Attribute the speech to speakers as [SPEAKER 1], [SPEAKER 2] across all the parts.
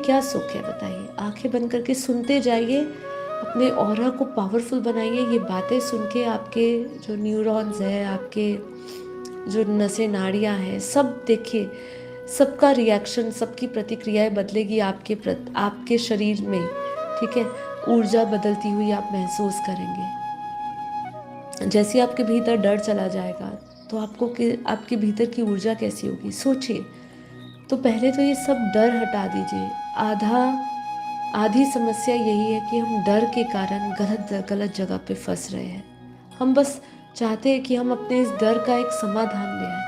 [SPEAKER 1] क्या सुख है बताइए? आंखें बंद करके सुनते जाइए, अपने ऑरा को पावरफुल बनाइए। ये बातें सुन के आपके जो न्यूरॉन्स हैं, आपके जो नसें नाड़ियाँ हैं, सब देखिए, सबका रिएक्शन, सबकी प्रतिक्रियाएं बदलेगी आपके शरीर में। ठीक है, ऊर्जा बदलती हुई आप महसूस करेंगे। जैसे आपके भीतर डर चला जाएगा, तो आपके भीतर की ऊर्जा कैसी होगी सोचिए। तो पहले तो ये सब डर हटा दीजिए। आधी समस्या यही है कि हम डर के कारण गलत गलत जगह पे फंस रहे हैं। हम बस चाहते हैं कि हम अपने इस डर का एक समाधान ले आए,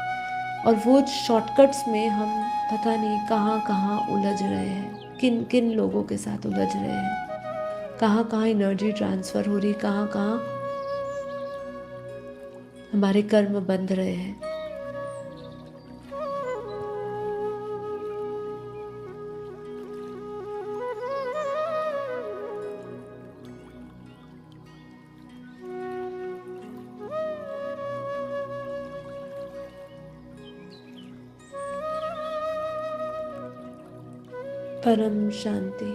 [SPEAKER 1] और वो शॉर्टकट्स में हम पता नहीं कहाँ कहाँ उलझ रहे हैं, किन किन लोगों के साथ उलझ रहे हैं, कहाँ कहाँ एनर्जी ट्रांसफ़र हो रही, कहाँ कहाँ हमारे कर्म बंध रहे हैं। परम शांति।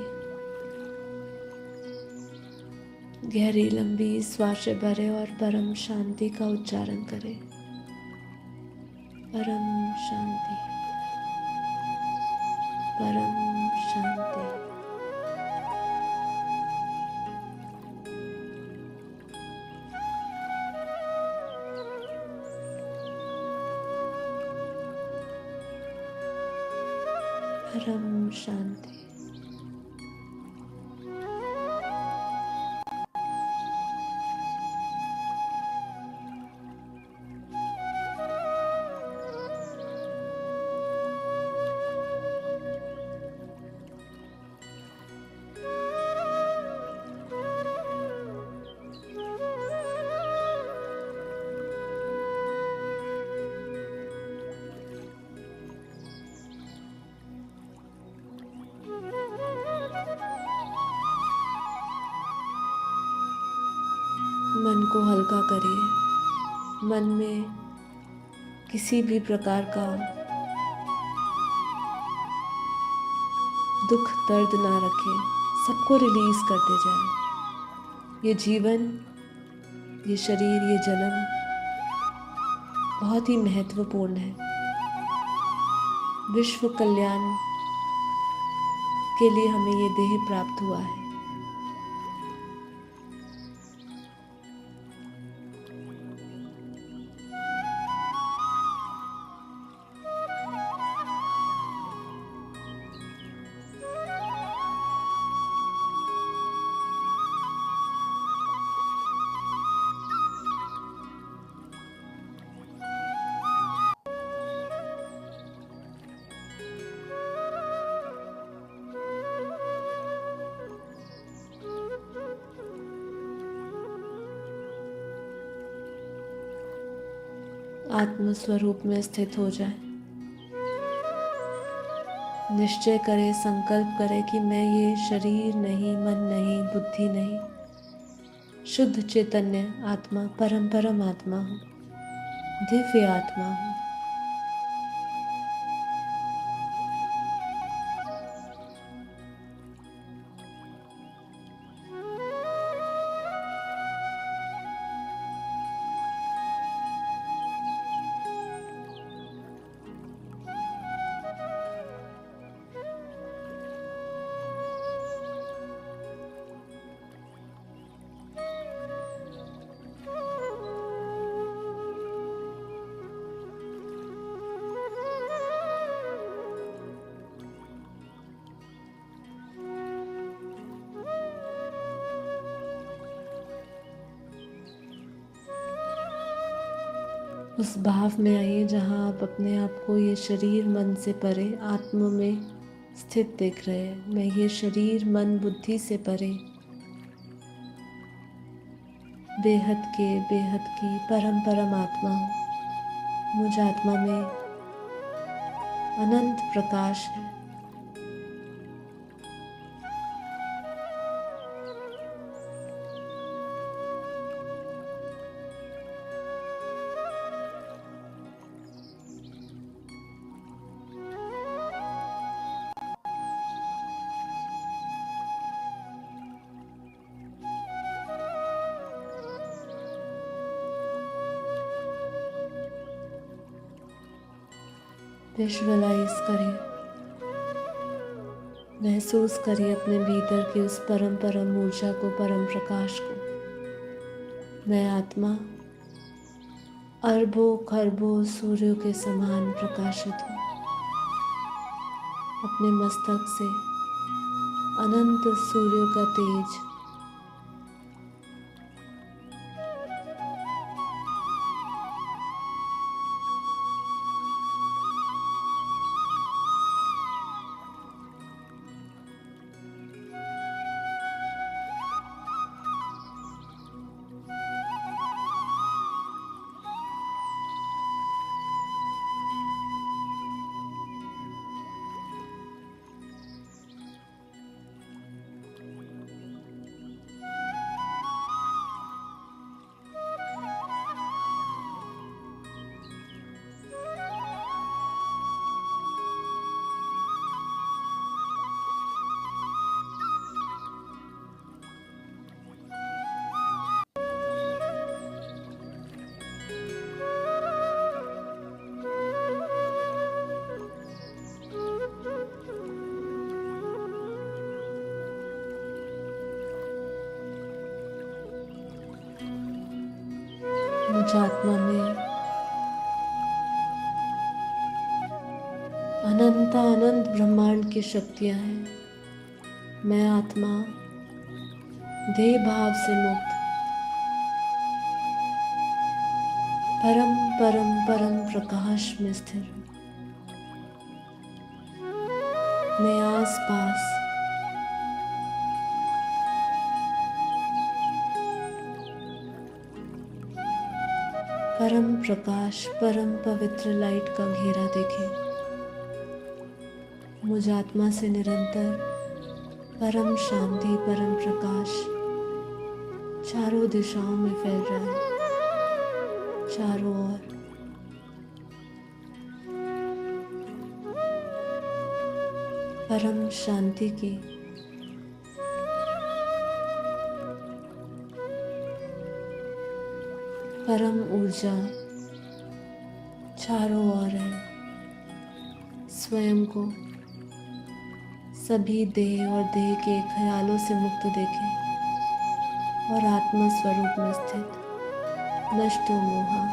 [SPEAKER 1] गहरी लंबी श्वास भरें और परम शांति का उच्चारण करें। परम शांति, परम शांति। परम शांति। मन को हल्का करिए। मन में किसी भी प्रकार का दुख दर्द ना रखें, सबको रिलीज करते जाएं। ये जीवन, ये शरीर, ये जन्म बहुत ही महत्वपूर्ण है। विश्व कल्याण के लिए हमें ये देह प्राप्त हुआ है। आत्म स्वरूप में स्थित हो जाए। निश्चय करें, संकल्प करें कि मैं ये शरीर नहीं, मन नहीं, बुद्धि नहीं, शुद्ध चैतन्य आत्मा, परम परम आत्मा हूँ, दिव्य आत्मा हूँ। उस भाव में आइए जहाँ आप अपने आप को ये शरीर मन से परे आत्मा में स्थित देख रहे हैं। मैं ये शरीर मन बुद्धि से परे बेहद की परम परम आत्मा हूँ। मुझ आत्मा में अनंत प्रकाश है। विजुअलाइज करिए, महसूस करिए अपने भीतर की उस परम परम ऊर्जा को, परम प्रकाश को। मैं आत्मा अरबों खरबों सूर्यों के समान प्रकाशित हूँ। अपने मस्तक से अनंत सूर्यों का तेज मुझ आत्मा में अनंत ब्रह्मांड की शक्तियां हैं। मैं आत्मा देह भाव से मुक्त परम परम परम प्रकाश में स्थिर हूँ। मैं आस पास परम प्रकाश, परम पवित्र लाइट का घेरा देखें। मुझ आत्मा से निरंतर परम शांति, परम प्रकाश चारों दिशाओं में फैल रहा है, चारों ओर। परम शांति की परम ऊर्जा चारों ओर है। स्वयं को सभी देह और देह के ख्यालों से मुक्त देखें और आत्मा स्वरूप में स्थित नष्टो मोहा।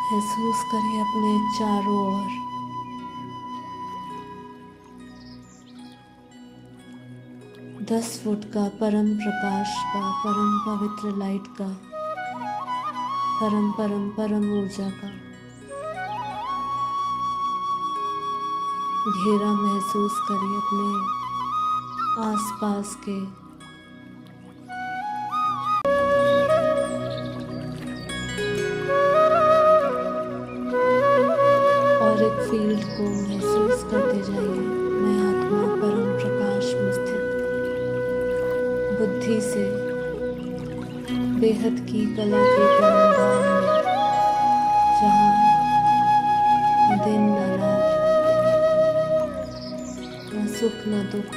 [SPEAKER 1] महसूस करिए अपने चारों ओर दस फुट का परम प्रकाश का, परम पवित्र लाइट का, परम परम परम ऊर्जा का घेरा महसूस करिए अपने आसपास के। और एक फील्ड को महसूस करते जाइए। मैं आत्मा परम प्रकाश में स्थित बुद्धि से बेहद की कला के परम धाम में, जहाँ दिन न रात, न सुख न दुख,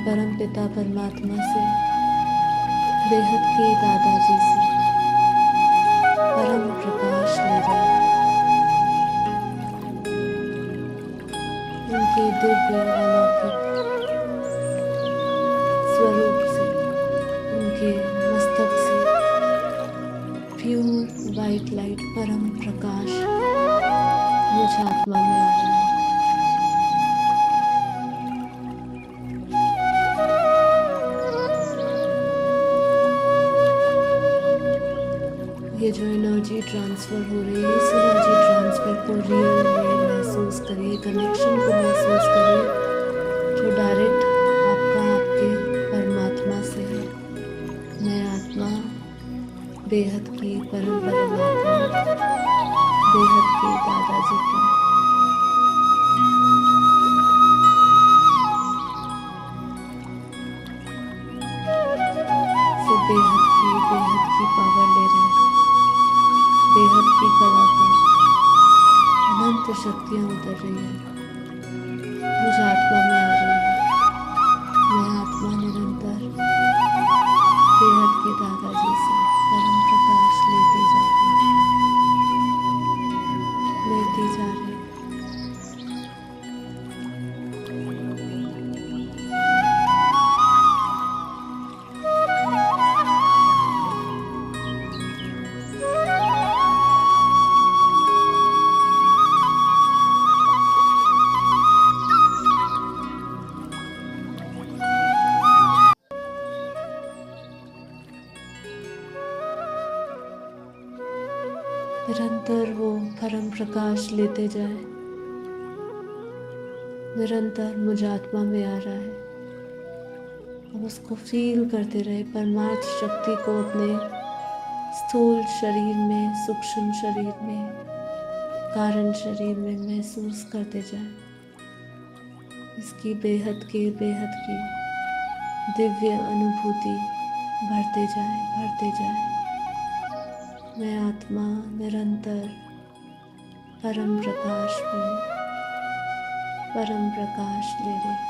[SPEAKER 1] परम पिता परमात्मा से, बेहद के दादाजी से परम प्रकाश ले रहे हैं। उनके दिव्य अलौकिक स्वरूप से, उनके मस्तक से प्योर वाइट लाइट परम प्रकाश मुझ आत्मा में आ रहा है। ये जो एनर्जी ट्रांसफ़र हो रही है, इस एनर्जी ट्रांसफ़र को रियल में महसूस करिए, कनेक्शन को महसूस करिए जो डायरेक्ट आपका आपके परमात्मा से है। मैं आत्मा बेहद की परम परमात्मा, बेहद के दादाजी की। से बेहद की पावर ले रहे हैं, बेहद की कला का अनंत शक्तियाँ उतर रही है, मुझ आत्मा में आ रही है। मैं आत्मा निरंतर बेहद के दादाजी से परम प्रकाश लेती जा रही है, लेती जा रही है। निरंतर वो परम प्रकाश लेते जाए, निरंतर मुझ आत्मा में आ रहा है। अब उसको फील करते रहे, परमार्थ शक्ति को अपने स्थूल शरीर में, सूक्ष्म शरीर में, कारण शरीर में महसूस करते जाए। इसकी बेहद की दिव्य अनुभूति बढ़ते जाए, बढ़ते जाए। मैं आत्मा निरंतर परम प्रकाश में परम प्रकाश ले रही।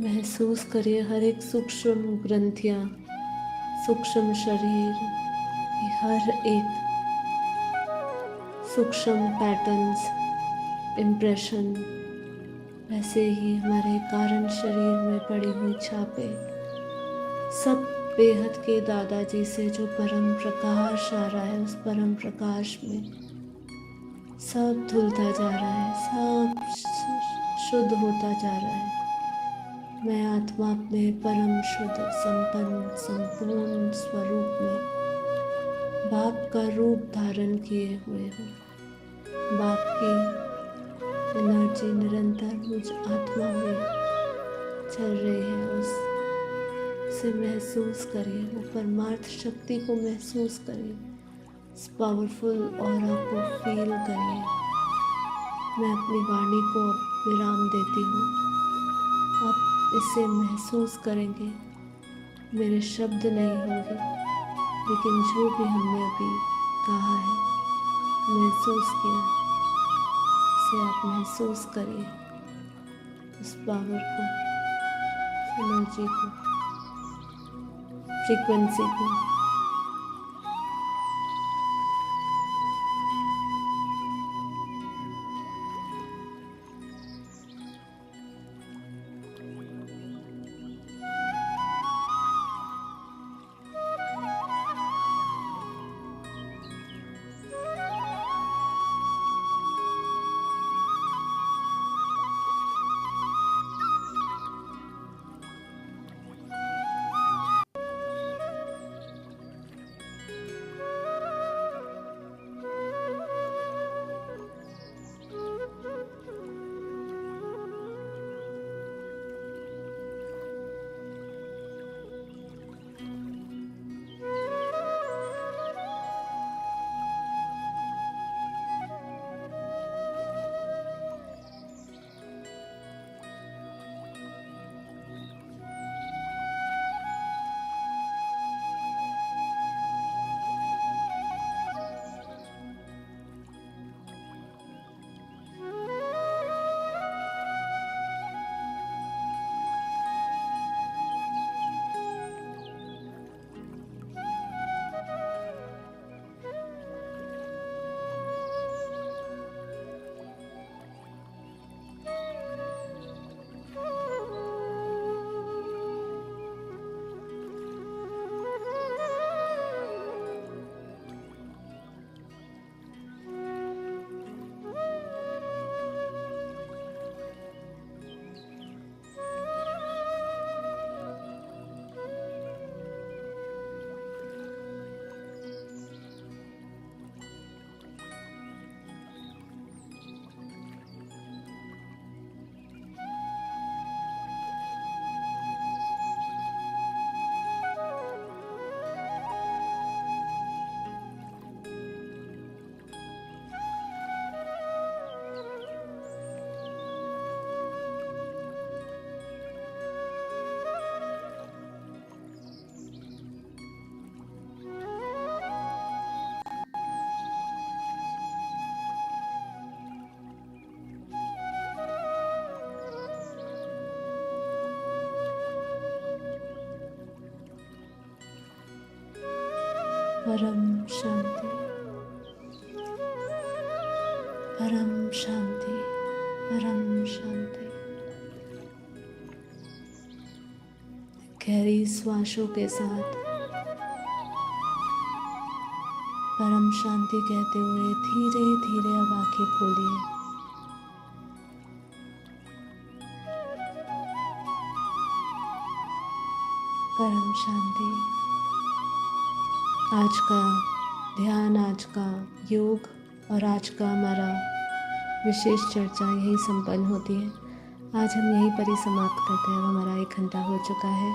[SPEAKER 1] महसूस करिए हर एक सूक्ष्म ग्रंथियाँ, सूक्ष्म शरीर, हर एक सूक्ष्म पैटर्न्स, इम्प्रेशन, वैसे ही हमारे कारण शरीर में पड़ी हुई छापें, सब बेहद के दादाजी से जो परम प्रकाश आ रहा है, उस परम प्रकाश में सब धुलता जा रहा है, सब शुद्ध होता जा रहा है। मैं आत्मा अपने परम शुद्ध संपन्न संपूर्ण स्वरूप में बाप का रूप धारण किए हुए हूँ। बाप की एनर्जी निरंतर मुझ आत्मा में चल रही है। उसे महसूस करिए, वो परमार्थ शक्ति को महसूस करिए, इस पावरफुल ऑरा को फील करिए। मैं अपनी वाणी को विराम देती हूँ। आप इसे महसूस करेंगे, मेरे शब्द नहीं होंगे, लेकिन जो भी हमने अभी कहा है, महसूस किया, इसे आप महसूस करिए, उस पावर को, एनर्जी को, फ्रीक्वेंसी को। परम शांति, परम शांति, परम शांति। गहरी श्वासों के साथ परम शांति कहते हुए धीरे धीरे अब आंखें खोलिए। परम शांति। आज का ध्यान, आज का योग और आज का हमारा विशेष चर्चा यही संपन्न होती है। आज हम यहीं पर ही समाप्त करते हैं। अब हमारा 1 घंटा हो चुका है।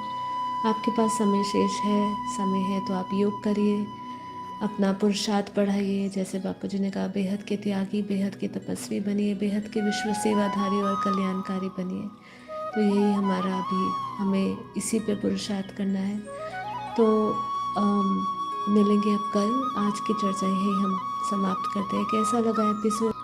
[SPEAKER 1] आपके पास समय शेष है, समय है तो आप योग करिए, अपना पुरुषार्थ बढ़ाइए। जैसे बापू जी ने कहा, बेहद के त्यागी, बेहद के तपस्वी बनिए, बेहद के विश्व सेवाधारी और कल्याणकारी बनिए। तो यही हमारा अभी, हमें इसी पे पुरुषार्थ करना है। तो मिलेंगे अब कल। आज की चर्चा यही हम समाप्त करते हैं। कैसा लगा एपिसोड?